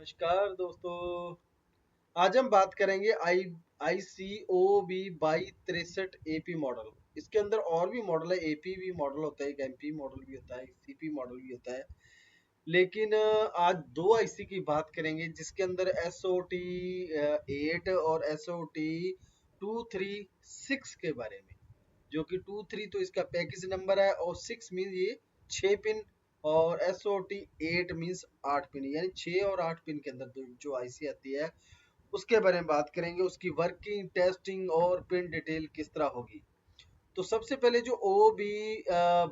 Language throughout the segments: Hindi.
नमस्कार दोस्तों। आज हम बात करेंगे आई सी ओ बी 2263 एपी मॉडल। इसके अंदर और भी मॉडल है, एपी भी मॉडल होता है, एक एमपी मॉडल भी होता है, सीपी मॉडल भी होता है। लेकिन आज दो आईसी की बात करेंगे जिसके अंदर एस ओ टी 8 और एस ओ टी 236 के बारे में। जो कि 23 तो इसका पैकेज नंबर है और 6 मीन ये 6 पिन, और S O T 8 means 8 pin, यानी 6 और 8 पिन के अंदर जो आईसी आती है उसके बारे में बात करेंगे। उसकी वर्किंग, टेस्टिंग और पिन डिटेल किस तरह होगी। तो सबसे पहले जो ओ बी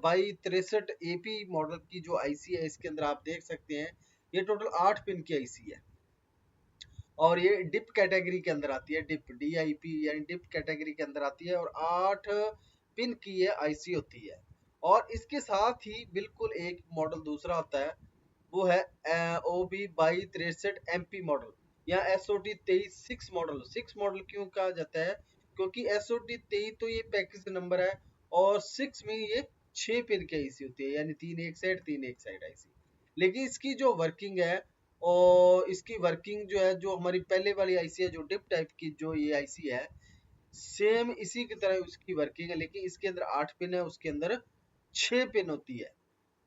2263 एपी मॉडल की जो आईसी है, इसके अंदर आप देख सकते हैं ये टोटल 8 पिन की आईसी है और ये डिप कैटेगरी के अंदर आती है। डिप DIP यानी डिप कैटेगरी के अंदर आती है और 8 पिन की ये आईसी होती है। और इसके साथ ही बिल्कुल एक मॉडल दूसरा होता है, वो है OB2263 MP मॉडल या SOT 23 6 मॉडल। 6 मॉडल क्यों कहा जाता है? क्योंकि SOT 23 तो ये पैकेज नंबर है और 6 में ये 6 पिन की आईसी होती है, यानी 3 एक साइड 3 एक साइड आईसी। लेकिन इसकी जो वर्किंग है और इसकी वर्किंग जो है, जो हमारी पहले वाली आईसी है जो डिप टाइप की जो ये आईसी है, सेम इसी की तरह उसकी वर्किंग है, लेकिन इसके अंदर 8 पिन है, उसके अंदर 6 पिन होती है।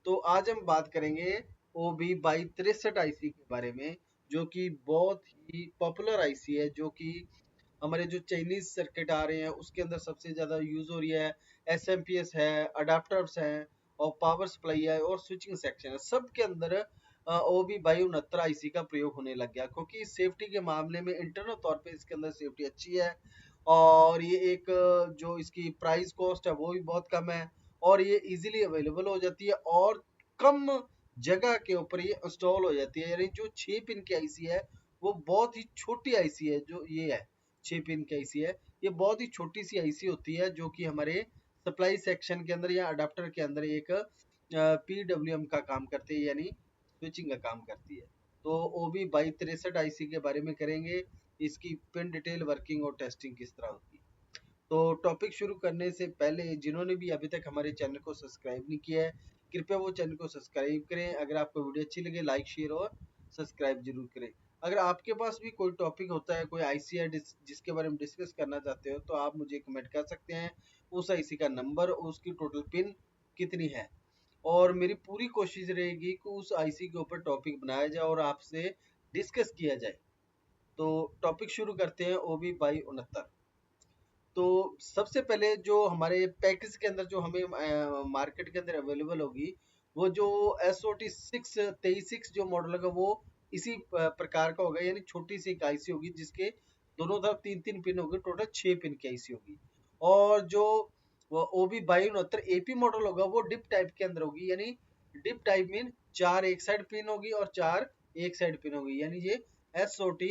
तो आज हम बात करेंगे OB2263 आईसी के बारे में, जो कि बहुत ही पॉपुलर आईसी है, जो कि हमारे जो चाइनीज सर्किट आ रहे हैं उसके अंदर सबसे ज्यादा यूज हो रही है। SMPS है, अडाप्टर्स हैं और पावर सप्लाई है और स्विचिंग सेक्शन है, सब के अंदर OB2263 आईसी का प्रयोग होने लग गया, क्योंकि सेफ्टी के मामले में इंटरनल तौर पे इसके अंदर सेफ्टी अच्छी है और ये एक जो इसकी प्राइस कॉस्ट है वो भी बहुत कम है और ये इजीली अवेलेबल हो जाती है और कम जगह के ऊपर ये इंस्टॉल हो जाती है। यानी जो 6 पिन की आईसी है वो बहुत ही छोटी आईसी है, जो ये है 6 पिन की आईसी है, ये बहुत ही छोटी सी आईसी होती है जो कि हमारे सप्लाई सेक्शन के अंदर या अडाप्टर के अंदर एक PWM का काम करती है, यानी स्विचिंग का काम करती है। तो OB2263 आईसी के बारे में करेंगे, इसकी पिन डिटेल, वर्किंग और टेस्टिंग किस तरह होती है। तो टॉपिक शुरू करने से पहले जिन्होंने भी अभी तक हमारे चैनल को सब्सक्राइब नहीं किया है, कृपया वो चैनल को सब्सक्राइब करें। अगर आपको वीडियो अच्छी लगे लाइक, शेयर और सब्सक्राइब जरूर करें। अगर आपके पास भी कोई टॉपिक होता है, कोई आईसी है जिसके बारे में डिस्कस करना चाहते हो, तो आप मुझे कमेंट कर सकते हैं। उस आईसी का नंबर, उसकी टोटल पिन कितनी है, और मेरी पूरी कोशिश रहेगी कि उस आईसी के ऊपर टॉपिक बनाया जाए और आपसे डिस्कस किया जाए। तो टॉपिक शुरू करते हैं। OB2269। तो सबसे पहले जो हमारे पैकेज के अंदर जो हमें मार्केट के अंदर अवेलेबल होगी, वो जो SOT 6 जो मॉडल होगा वो इसी प्रकार का होगा, यानी छोटी सी एक आईसी होगी जिसके दोनों तरफ 3 पिन होगी, टोटल 6 पिन की आईसी होगी। और जो OB2269 एपी मॉडल होगा वो डिप टाइप के अंदर होगी, यानी डिप टाइप मीन 4 एक साइड पिन होगी और 4 एक साइड पिन होगी, यानी ये SOT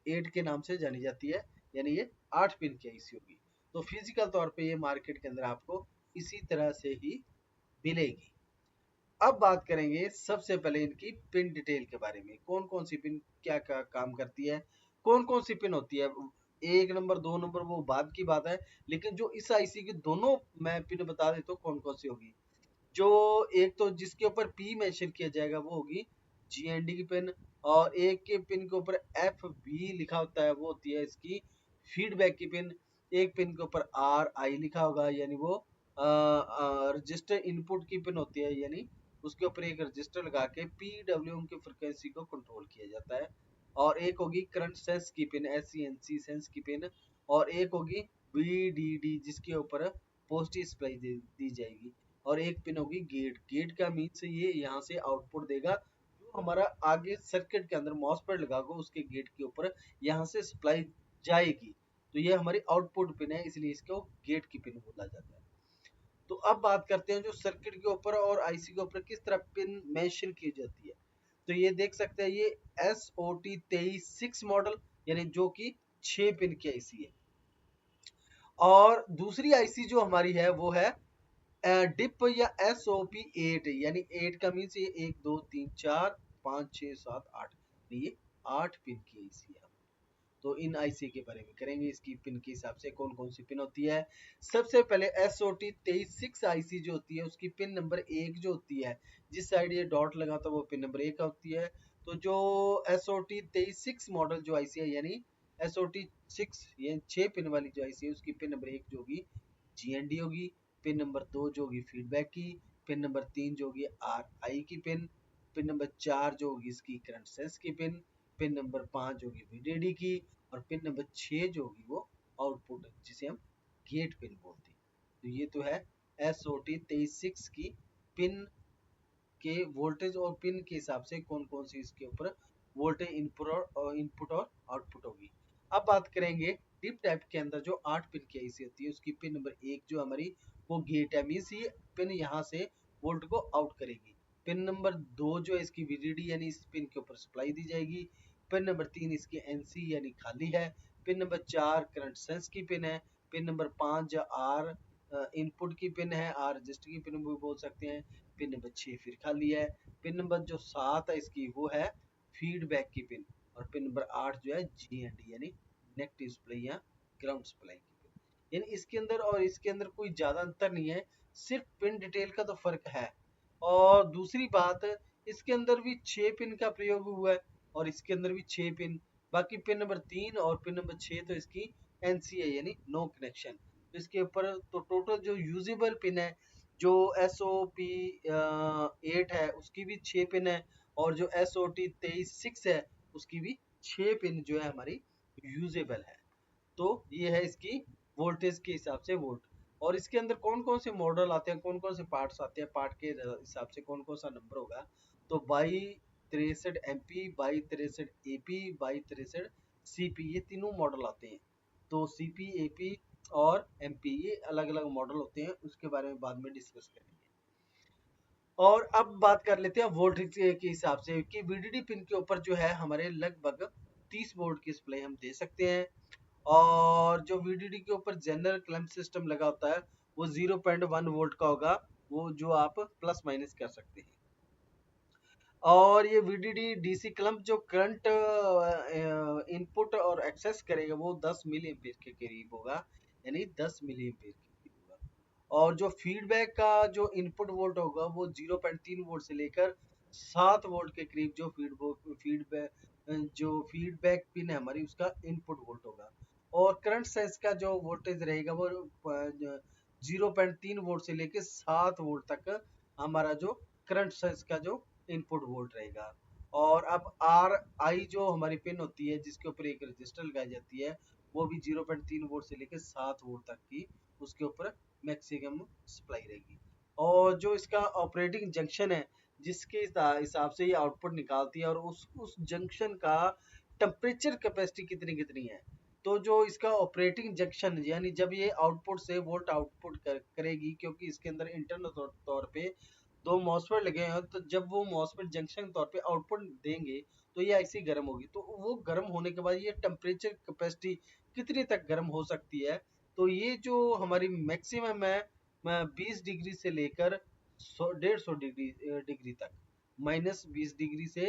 8 के नाम से जानी जाती है, यानी ये 8 पिन की आईसी होगी। तो फिजिकल तौर पे ये मार्केट के अंदर आपको इसी तरह से ही मिलेगी। अब बात करेंगे सबसे पहले इनकी पिन डिटेल के बारे में, कौन कौन सी पिन क्या क्या काम करती है, कौन कौन सी पिन होती है। 1 नंबर 2 नंबर वो बाद की बात है, लेकिन जो इस आईसी की दोनों मैं पिन बता देता हूँ कौन कौन सी होगी। जो एक तो जिसके ऊपर P मेंशन किया जाएगा वो होगी GND की पिन, और एक के पिन के ऊपर FB लिखा होता है वो होती है इसकी फीडबैक की पिन। एक पिन के ऊपर RI लिखा होगा, यानी वो रजिस्टर इनपुट की पिन होती है, यानी उसके ऊपर एक रजिस्टर लगा के PWM की फ्रिक्वेंसी को कंट्रोल किया जाता है। और एक होगी करंट सेंस की पिन, SCNC सेंस की पिन, और एक होगी VDD जिसके ऊपर पॉजिटिव सप्लाई दी जाएगी। और एक पिन होगी गेट। गेट का मीन्स ये यहाँ से आउटपुट देगा, जो हमारा आगे सर्किट के अंदर मॉसफेट लगा होगा उसके गेट के ऊपर यहाँ से सप्लाई जाएगी। तो ये हमारी आउटपुट पिन है, इसलिए इसको गेट की पिन बोला जाता है। तो अब बात करते हैं जो सर्किट के ऊपर और आईसी के ऊपर किस तरह पिन मेंशन की जाती है। तो ये देख सकते हैं ये SOT 23 मॉडल, यानी जो कि 6 पिन की आईसी है। और दूसरी आईसी जो हमारी है वो है डिप या SOP 8, यानी 8 का मीन्स ये 1 2 3 4 5 6 7 8, ये 8 पिन की आईसी है। तो इन आईसी के बारे में करेंगे, इसकी पिन के हिसाब से कौन कौन सी पिन होती है। सबसे पहले SOT 23 आईसी जो होती है उसकी पिन नंबर 1 जो होती है, जिस साइड ये डॉट लगा था वो पिन नंबर 1 होती है। तो जो SOT 23 मॉडल जो आईसी है, यानी SOT 6 ये 6 पिन वाली जो आईसी है, उसकी पिन नंबर 1 जो होगी GND होगी, पिन नंबर 2 जो होगी फीडबैक की, पिन नंबर 3 जो होगी RI की पिन नंबर 4 जो होगी इसकी करंट सेंस की पिन नंबर 5 जो होगी VDD की, और पिन नंबर 6 जो होगी वो आउटपुट, जिसे हम गेट पिन बोलते हैं। तो ये तो है SOT 23 की पिन के वोल्टेज और पिन के हिसाब से कौन कौन सी इसके ऊपर वोल्टेज इनपुट और आउटपुट होगी। अब बात करेंगे डिप टाइप के अंदर जो 8 पिन की आईसी होती है, उसकी पिन नंबर 1 जो हमारी वो गेट है, मीन्स ये पिन यहाँ से वोल्ट को आउट करेगी। पिन नंबर 2 जो है इसकी VDD यानी इस पिन के ऊपर सप्लाई दी जाएगी। पिन नंबर 3 इसकी NC यानी खाली है। पिन नंबर 4 करंट सेंस की पिन है। पिन नंबर 5 R इनपुट की पिन है, R रजिस्टर की पिन भी बोल सकते हैं। पिन नंबर 6 फिर खाली है। पिन नंबर जो 7 है इसकी वो है फीडबैक की पिन, और पिन नंबर 8 जो है GND यानी नेगेटिव सप्लाई या ग्राउंड सप्लाई की पिन। यानी इसके अंदर और इसके अंदर कोई ज्यादा अंतर नहीं है, सिर्फ पिन डिटेल का तो फर्क है। और दूसरी बात, इसके अंदर भी 6 पिन का प्रयोग हुआ है और इसके अंदर भी 6 पिन। बाकी पिन नंबर 3 और पिन नंबर 6 तो इसकी NC है यानी नो कनेक्शन। तो इसके ऊपर तो टोटल जो यूजेबल पिन है, जो SOP 8 है उसकी भी 6 पिन है, और जो SOT 23 है उसकी भी 6 पिन जो है हमारी यूजेबल है। तो ये है इसकी वोल्टेज के हिसाब से वोल्ट। और इसके अंदर कौन कौन से मॉडल आते हैं, कौन कौन से पार्ट्स आते हैं, पार्ट के हिसाब से कौन कौन सा नंबर होगा, तो 2263MP, 2263AP, 2263CP, ये तीनों मॉडल आते हैं। तो CP, AP और MP ये अलग अलग मॉडल होते हैं, उसके बारे में बाद में डिस्कस करेंगे। और अब बात कर लेते हैं वोल्टेज के हिसाब से कि VDD पिन के ऊपर जो है हमारे लगभग 30 वोल्ट की सप्लाई हम दे सकते हैं। और जो VDD के ऊपर जनरल क्लैंप सिस्टम लगा होता है वो 0.1 वोल्ट का होगा, वो जो आप प्लस माइनस कर सकते हैं। और ये VDD DC क्लैंप जो करंट इनपुट और एक्सेस करेगा वो 10 मिली एम्पीयर के करीब होगा, यानी 10 मिली एम्पीयर के करीब होगा। और जो फीडबैक का जो इनपुट वोल्ट होगा वो 0.3 वोल्ट से लेकर 7 वोल्ट के करीब जो फीडबैक पिन है हमारी उसका इनपुट वोल्ट होगा। और करंट सेंस का जो वोल्टेज रहेगा वो 0.3 वोल्ट से लेकर 7 वोल्ट तक हमारा जो करंट सेंस का जो इनपुट वोल्ट रहेगा। और अब RI जो हमारी पिन होती है जिसके ऊपर एक रजिस्टर लगाई जाती है, वो भी 0.3 वोल्ट से लेकर 7 वोल्ट तक की उसके ऊपर मैक्सिमम सप्लाई रहेगी। और जो इसका ऑपरेटिंग जंक्शन है जिसके हिसाब से ये आउटपुट निकालती है, और उस जंक्शन का टेम्परेचर कैपेसिटी कितनी कितनी है। तो जो इसका ऑपरेटिंग जंक्शन यानी जब ये आउटपुट से वोल्ट आउटपुट करेगी, क्योंकि इसके अंदर इंटरनल तौर पे 2 मॉसफेट लगे हैं, तो जब वो मॉसफेट जंक्शन तौर पे आउटपुट देंगे तो ये ऐसी गर्म होगी। तो वो गर्म होने के बाद ये टेम्परेचर कैपेसिटी कितनी तक गर्म हो सकती है, तो ये जो हमारी मैक्सिमम है 20 डिग्री से लेकर 150 डिग्री तक, -20 डिग्री से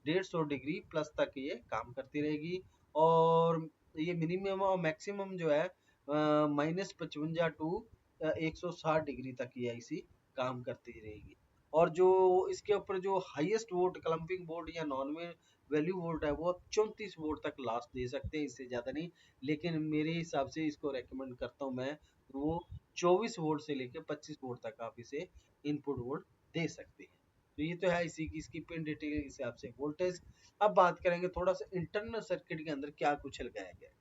150 डिग्री प्लस तक ये काम करती रहेगी। और ये मिनिमम और मैक्सिमम जो है -55 टू 160 डिग्री तक ये ऐसी काम करती रहेगी। और जो इसके ऊपर जो हाईएस्ट वोल्ट क्लम्पिंग वोल्ट या नॉर्मल वैल्यू वोल्ट है वो 34 वोल्ट तक लास्ट दे सकते हैं, इससे ज़्यादा नहीं। लेकिन मेरे हिसाब से इसको रेकमेंड करता हूँ मैं, वो 24 वोल्ट से लेकर 25 वोल्ट तक आप इसे इनपुट वोल्ट दे सकते हैं। तो ये तो है इसी की इसकी पिन डिटेल के हिसाब से वोल्टेज। अब बात करेंगे थोड़ा सा इंटरनल सर्किट के अंदर क्या कुछ लगाया गया है।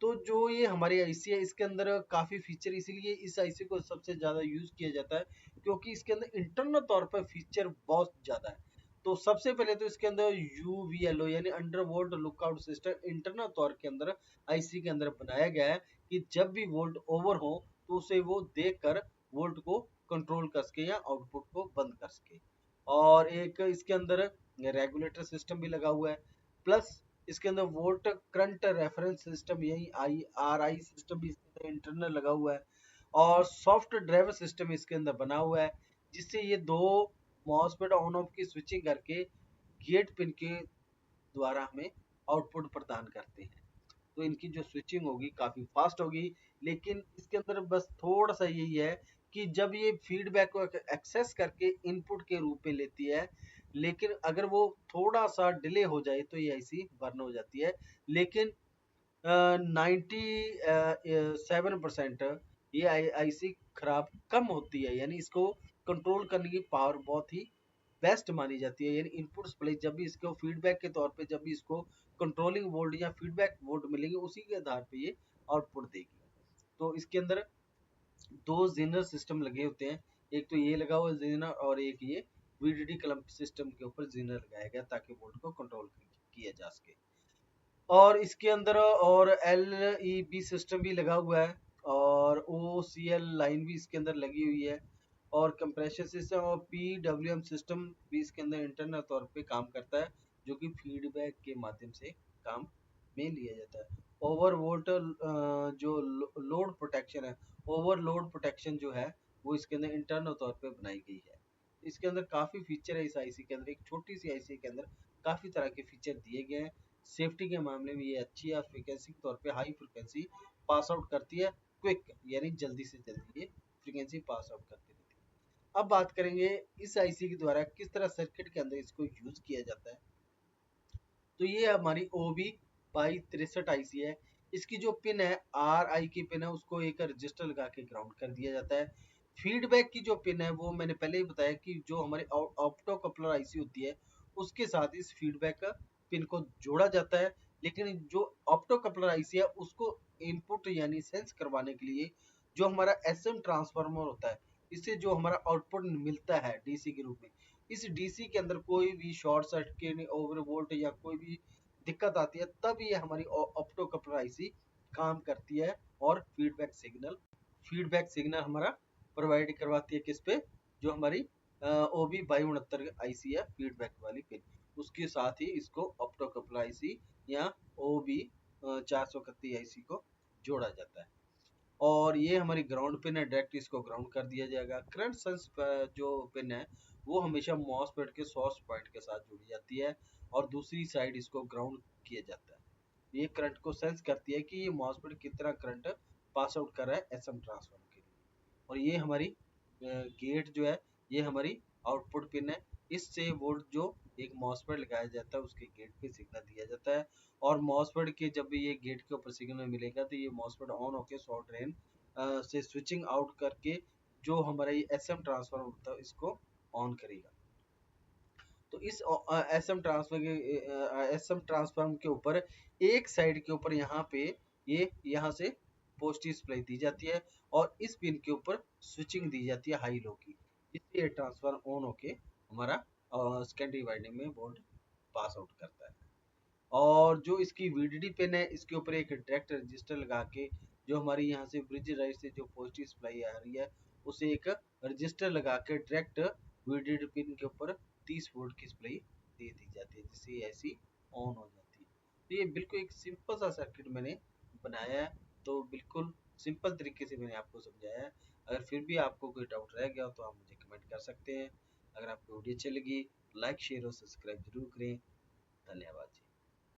तो जो ये हमारी आईसी है इसके अंदर काफी फीचर, इसीलिए इस आईसी को सबसे ज्यादा यूज किया जाता है क्योंकि इसके अंदर इंटरनल तौर पर फीचर बहुत ज्यादा है। तो सबसे पहले तो इसके अंदर UVLO यानी under volt lookout system internal तौर के अंदर आईसी के अंदर बनाया गया है कि जब भी वोल्ट ओवर हो तो उसे वो देख कर वोल्ट को कंट्रोल कर सके या आउटपुट को बंद कर सके। और एक इसके अंदर रेगुलेटर सिस्टम भी लगा हुआ है, प्लस इसके अंदर वोल्ट करंट रेफरेंस सिस्टम यही RI सिस्टम भी इसके अंदर इंटरनल लगा हुआ है। और सॉफ्ट ड्राइवर सिस्टम इसके अंदर बना हुआ है जिससे ये दो मॉसफेट ऑन ऑफ की स्विचिंग करके गेट पिन के द्वारा हमें आउटपुट प्रदान करते हैं। तो इनकी जो स्विचिंग होगी काफी फास्ट होगी, लेकिन इसके अंदर बस थोड़ा सा यही है कि जब ये फीडबैक को एक्सेस करके इनपुट के रूप में लेती है, लेकिन अगर वो थोड़ा सा डिले हो जाए तो ये आईसी बर्न हो जाती है। लेकिन 97% ये आईसी खराब कम होती है, यानी इसको कंट्रोल करने की पावर बहुत ही बेस्ट मानी जाती है। यानी इनपुट सप्लाई जब भी इसको फीडबैक के तौर पे जब भी इसको कंट्रोलिंग वोल्ट या फीडबैक वोल्ट मिलेंगे, उसी के आधार पे ये आउटपुट देगी। तो इसके अंदर दो जेनर सिस्टम लगे होते हैं, एक तो ये लगा हुआ जेनर और एक ये वीडीडी क्लम्प सिस्टम के ऊपर जेनर लगाया गया ताकि वोल्ट को कंट्रोल किया जा सके। और इसके अंदर और एल ई बी सिस्टम भी लगा हुआ है और ओ सी एल लाइन भी इसके अंदर लगी हुई है और कंप्रेशन सिस्टम और पी डब्ल्यू एम सिस्टम भी इसके अंदर इंटरनल तौर पे काम करता है, जो कि फीडबैक के माध्यम से काम में लिया जाता है। ओवर वोल्ट जो लोड प्रोटेक्शन है, ओवरलोड प्रोटेक्शन जो है वो इसके अंदर इंटरनल तौर पे बनाई गई है। इसके अंदर काफी फीचर है, इस आईसी के अंदर एक छोटी सी आईसी के अंदर काफी तरह के फीचर दिए गए हैं। सेफ्टी के मामले में ये अच्छी है, फ्रीक्वेंसी के तौर पे हाई फ्रीक्वेंसी पास आउट करती है, क्विक यानी जल्दी से जल्दी ये फ्रीक्वेंसी पास आउट करती रहती है। अब बात करेंगे इस आईसी के द्वारा किस तरह सर्किट के अंदर इसको यूज किया जाता है। तो ये हमारी ओबी बाई 63 आईसी है। इसकी जो पिन है आर आई की पिन है, उसको एक रजिस्टर लगा के ग्राउंड कर दिया जाता है। फीडबैक की जो पिन है वो मैंने पहले ही बताया कि जो हमारी ऑप्टो कपलर आईसी होती है उसके साथ इस फीडबैक पिन को जोड़ा जाता है। लेकिन जो ऑप्टो कपलर आईसी है उसको इनपुट यानी सेंस करवाने के लिए जो हमारा एसएम ट्रांसफार्मर होता है, इससे जो हमारा आउटपुट मिलता है डीसी के रूप में, इस डीसी के अंदर कोई भी शॉर्ट सर्किट ओवर वोल्ट या कोई भी दिक्कत आती है, तब ये हमारी ऑप्टो कपलर आईसी काम करती है और फीडबैक सिग्नल हमारा प्रोवाइड करवाती है किस पे, जो हमारी ओबी 2269 आईसी है फीडबैक वाली पिन, उसके साथ ही इसको ऑप्टो कपलर आईसी या ओबी 431 आईसी को जोड़ा जाता है। और ये हमारी ग्राउंड पिन है, डायरेक्ट इसको ग्राउंड कर दिया जाएगा। करंट सेंस जो पिन है वो हमेशा मॉसफेट के सोर्स पॉइंट के साथ जुड़ी जाती है और दूसरी साइड इसको ग्राउंड किया जाता है। ये करंट को सेंस करती है कि ये मॉसफेट कितना करंट पास आउट कर रहा है एसएम ट्रांसफार्मर के लिए। और ये हमारी गेट जो है ये हमारी आउटपुट पिन है, इससे वोल्ट जो एक मॉसफेट लगाया जाता है उसके गेट पे सिग्नल दिया जाता है। और मॉसफेट के जब भी ये गेट के ऊपर सिग्नल मिलेगा तो ये मॉसफेट ऑन होकर शॉर्ट ड्रेन से स्विचिंग आउट करके जो हमारा ये एसएम ट्रांसफार्मर होता है इसको ऑन करेगा। तो इस एसएम ट्रांसफार्मर के ऊपर एक साइड के ऊपर यहाँ पे ये यहाँ से पॉजिटिव सप्लाई दी जाती है और इस पिन के ऊपर स्विचिंग दी जाती है हाई लो की, इससे ये ट्रांसफार्मर ऑन होके हमारा सेकेंडरी वाइंडिंग में वोल्ट पास आउट करता है। और जो इसकी वीडीडी पिन है इसके ऊपर एक डायरेक्ट रजिस्टर लगा के जो हमारी यहाँ से ब्रिज ड्राइव से जो पॉजिटिव सप्लाई आ रही है उसे एक रजिस्टर लगा के डायरेक्ट वीडीडी पिन के ऊपर 30 वोल्ट की सप्लाई दे दी जाती है, जिससे ऐसी ऑन हो जाती है। तो ये बिल्कुल एक सिंपल सा सर्किट मैंने बनाया है, तो बिल्कुल सिंपल तरीके से मैंने आपको समझाया है। अगर फिर भी आपको कोई डाउट रह गया तो आप मुझे कमेंट कर सकते हैं। अगर आपको वीडियो अच्छी लगी लाइक शेयर और सब्सक्राइब जरूर करें। धन्यवाद जी।